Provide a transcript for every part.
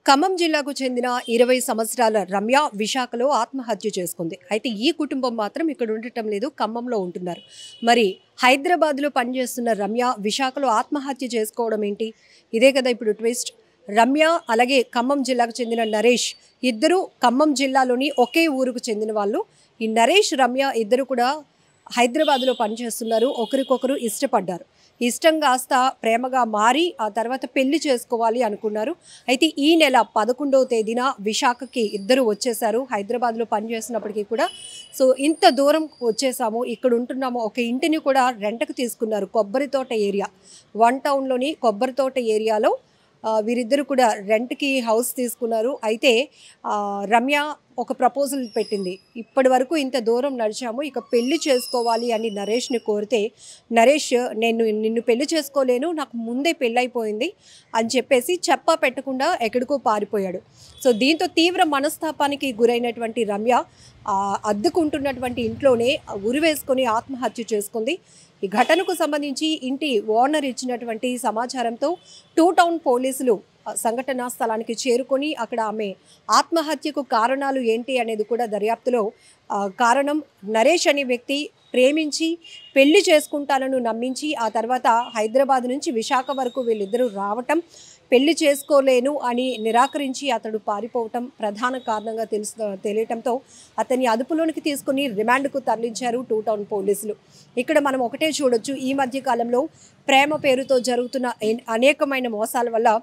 ఖమ్మం జిల్లాకు చెందిన 20 సంవత్సరాల రమ్య విశాఖలో ఆత్మహత్య చేసుకుంది. అయితే ఈ కుటుంబం మాత్రం ఇక్కడ ఉండటం లేదు, ఖమ్మంలో ఉంటున్నారు. మరి హైదరాబాద్లో పనిచేస్తున్న రమ్య విశాఖలో ఆత్మహత్య చేసుకోవడం ఏంటి? ఇదే కదా ఇప్పుడు ట్విస్ట్. రమ్య అలాగే ఖమ్మం జిల్లాకు చెందిన నరేష్ ఇద్దరు ఖమ్మం జిల్లాలోని ఒకే ఊరుకు చెందిన వాళ్ళు. ఈ నరేష్ రమ్య ఇద్దరు కూడా హైదరాబాద్లో పనిచేస్తున్నారు. ఒకరికొకరు ఇష్టపడ్డారు. ఇష్టం కాస్త ప్రేమగా మారి ఆ తర్వాత పెళ్లి చేసుకోవాలి అనుకున్నారు. అయితే ఈ నెల 11వ తేదీన విశాఖకి ఇద్దరు వచ్చేసారు. హైదరాబాద్లో పనిచేసినప్పటికీ కూడా ఇంత దూరం వచ్చేసాము, ఇక్కడ ఉంటున్నాము. ఒక ఇంటిని కూడా రెంట్కి తీసుకున్నారు. కొబ్బరితోట ఏరియా, 1 టౌన్లోని కొబ్బరితోట ఏరియాలో వీరిద్దరు కూడా రెంట్కి హౌస్ తీసుకున్నారు. అయితే రమ్య ఒక ప్రపోజల్ పెట్టింది. ఇప్పటి వరకు ఇంత దూరం నడిచాము, ఇక పెళ్లి చేసుకోవాలి అని నరేష్ని కోరితే నరేష్ నేను నిన్ను పెళ్లి చేసుకోలేను, నాకు ముందే పెళ్ళైపోయింది అని చెప్పేసి చెప్పా పెట్టకుండా ఎక్కడికో పారిపోయాడు. దీంతో తీవ్ర మనస్తాపానికి గురైనటువంటి రమ్య అద్దెకుంటున్నటువంటి ఇంట్లోనే ఉరివేసుకొని ఆత్మహత్య చేసుకుంది. ఈ ఘటనకు సంబంధించి ఇంటి ఓనర్ ఇచ్చినటువంటి సమాచారంతో 2 టౌన్ పోలీసులు సంఘటనా స్థలానికి చేరుకొని అక్కడ ఆమె ఆత్మహత్యకు కారణాలు ఏంటి అనేది కూడా దర్యాప్తులో కారణం నరేష్ అనే వ్యక్తి ప్రేమించి పెళ్లి చేసుకుంటానని నమ్మించి ఆ తర్వాత హైదరాబాద్ నుంచి విశాఖ వరకు వీళ్ళిద్దరూ రావటం, పెళ్లి చేసుకోలేను అని నిరాకరించి అతడు పారిపోవటం ప్రధాన కారణంగా తెలియటంతో అతన్ని అదుపులోనికి తీసుకుని రిమాండ్కు తరలించారు 2 టౌన్ పోలీసులు. ఇక్కడ మనం ఒకటే చూడొచ్చు, ఈ మధ్య కాలంలో ప్రేమ పేరుతో జరుగుతున్న అనేకమైన మోసాల వల్ల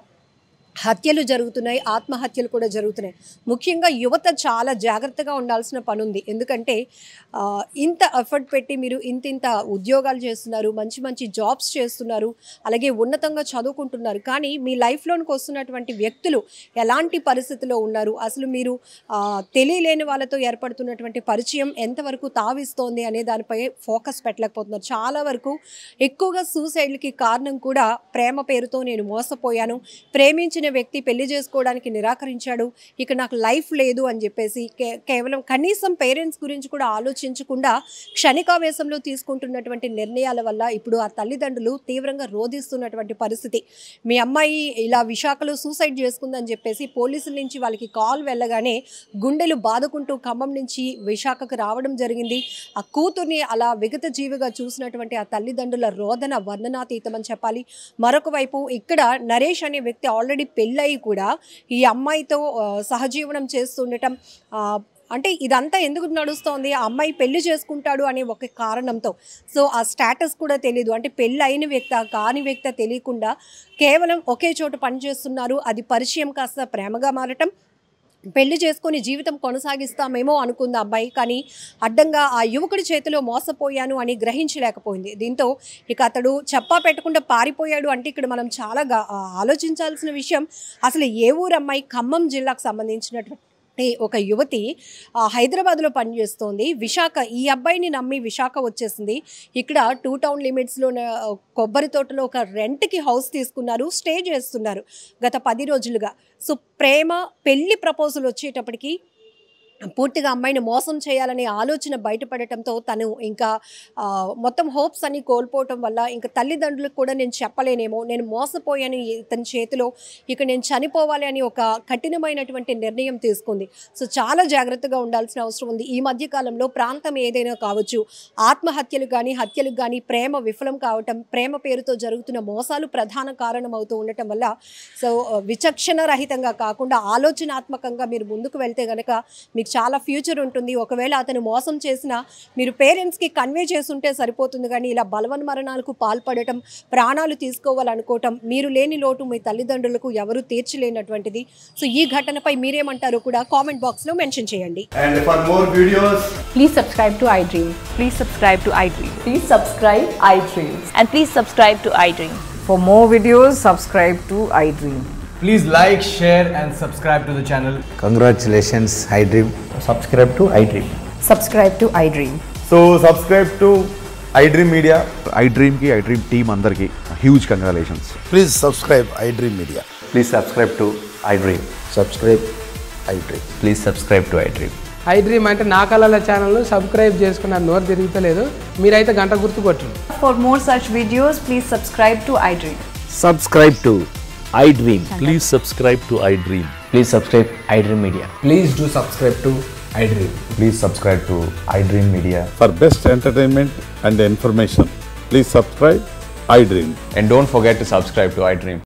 హత్యలు జరుగుతున్నాయి, ఆత్మహత్యలు కూడా జరుగుతున్నాయి. ముఖ్యంగా యువత చాలా జాగ్రత్తగా ఉండాల్సిన పని ఉంది. ఎందుకంటే ఇంత ఎఫర్ట్ పెట్టి మీరు ఇంత ఉద్యోగాలు చేస్తున్నారు, మంచి మంచి జాబ్స్ చేస్తున్నారు, అలాగే ఉన్నతంగా చదువుకుంటున్నారు. కానీ మీ లైఫ్లోనికి వస్తున్నటువంటి వ్యక్తులు ఎలాంటి పరిస్థితిలో ఉన్నారు, అసలు మీరు తెలియలేని వాళ్ళతో ఏర్పడుతున్నటువంటి పరిచయం ఎంతవరకు తావిస్తోంది అనే దానిపై ఫోకస్ పెట్టలేకపోతున్నారు. చాలా వరకు ఎక్కువగా సూసైడ్లకి కారణం కూడా ప్రేమ పేరుతో నేను మోసపోయాను, ప్రేమించిన వ్యక్తి పెళ్లి చేసుకోవడానికి నిరాకరించాడు, ఇక నాకు లైఫ్ లేదు అని చెప్పేసి కేవలం కనీసం పేరెంట్స్ గురించి కూడా ఆలోచించకుండా క్షణికావేశంలో తీసుకుంటున్నటువంటి నిర్ణయాల వల్ల ఇప్పుడు ఆ తల్లిదండ్రులు తీవ్రంగా రోధిస్తున్నటువంటి పరిస్థితి. మీ అమ్మాయి ఇలా విశాఖలో సూసైడ్ చేసుకుందని చెప్పేసి పోలీసుల నుంచి వాళ్ళకి కాల్ వెళ్ళగానే గుండెలు బాదుకుంటూ ఖమ్మం నుంచి విశాఖకు రావడం జరిగింది. ఆ కూతుర్ని అలా విగత జీవిగా చూసినటువంటి ఆ తల్లిదండ్రుల రోదన వర్ణనాతీతమని చెప్పాలి. మరొక వైపు ఇక్కడ నరేష్ అనే వ్యక్తి ఆల్రెడీ పెళ్ళయి కూడా ఈ అమ్మాయితో సహజీవనం చేస్తుండటం, అంటే ఇదంతా ఎందుకు నడుస్తోంది, ఆ అమ్మాయి పెళ్లి చేసుకుంటాడు అనే ఒక కారణంతో. ఆ స్టేటస్ కూడా తెలీదు, అంటే పెళ్ళి అయిన వ్యక్తి కాని వ్యక్తి తెలియకుండా కేవలం ఒకే చోట పనిచేస్తున్నారు. అది పరిచయం కాస్త ప్రేమగా మారటం, పెళ్లి చేసుకొని జీవితం కొనసాగిస్తామేమో అనుకుంది అబ్బాయి. కానీ అడ్డంగా ఆ యువకుడి చేతిలో మోసపోయాను అని గ్రహించలేకపోయింది. దీంతో ఇక అతడు చెప్పా పెట్టకుండా పారిపోయాడు. అంటే ఇక్కడ మనం చాలా ఆలోచించాల్సిన విషయం, అసలు ఏ ఊరు అమ్మాయి, ఖమ్మం జిల్లాకు సంబంధించినటువంటి ఒక యువతి హైదరాబాద్లో పనిచేస్తోంది. విశాఖ ఈ అబ్బాయిని నమ్మి విశాఖ వచ్చేసింది. ఇక్కడ 2 టౌన్ లిమిట్స్లో కొబ్బరి తోటలో ఒక రెంట్కి హౌస్ తీసుకున్నారు, స్టే చేస్తున్నారు గత 10 రోజులుగా. ప్రేమ పెళ్లి ప్రపోజల్ వచ్చేటప్పటికి పూర్తిగా అమ్మాయిని మోసం చేయాలనే ఆలోచన బయటపడటంతో తను ఇంకా మొత్తం హోప్స్ అన్ని కోల్పోవటం వల్ల ఇంకా తల్లిదండ్రులకు కూడా నేను చెప్పలేనేమో, నేను మోసపోయాను ఇతని చేతిలో, ఇక నేను చనిపోవాలి అని ఒక కఠినమైనటువంటి నిర్ణయం తీసుకుంది. చాలా జాగ్రత్తగా ఉండాల్సిన అవసరం ఉంది. ఈ మధ్యకాలంలో ప్రాంతం ఏదైనా కావచ్చు, ఆత్మహత్యలు కానీ హత్యలకు కానీ ప్రేమ విఫలం కావటం, ప్రేమ పేరుతో జరుగుతున్న మోసాలు ప్రధాన కారణం అవుతూ ఉండటం వల్ల విచక్షణ రహితంగా కాకుండా ఆలోచనాత్మకంగా మీరు ముందుకు వెళ్తే కనుక మీకు చాలా ఫ్యూచర్ ఉంటుంది. ఒకవేళ అతను మోసం చేసినా మీరు పేరెంట్స్కి కన్వే చేస్తుంటే సరిపోతుంది. కానీ ఇలా బలవన్ మరణాలకు పాల్పడటం, ప్రాణాలు తీసుకోవాలనుకోవటం, మీరు లేని లోటు మీ తల్లిదండ్రులకు ఎవరు తీర్చలేనటువంటిది. ఈ ఘటనపై మీరేమంటారో కూడా కామెంట్ బాక్స్లో మెన్షన్ చేయండి. And for more videos, please subscribe to iDream. Please subscribe to iDream. Please subscribe iDream. And please subscribe to iDream. For more videos, subscribe to iDream. please like, share and subscribe to the channel. Congratulations, iDream. Subscribe to iDream. Subscribe to iDream. So subscribe to iDream Media. iDream ki iDream team अंदर की huge congratulations. Please subscribe iDream Media. Please subscribe to iDream. Subscribe iDream. Please subscribe to iDream. iDream అంటే నా కళల channel subscribe చేసుకున్న నోరు తిరుగుతలేదు, మీరైతే గంట గుర్తు కొట్టండి. For more such videos, please subscribe to iDream. Subscribe to iDream. Please subscribe to iDream. Please subscribe iDream Media. Please do subscribe to iDream. Please subscribe to iDream Media. For best entertainment and information, please subscribe iDream. And don't forget to subscribe to iDream.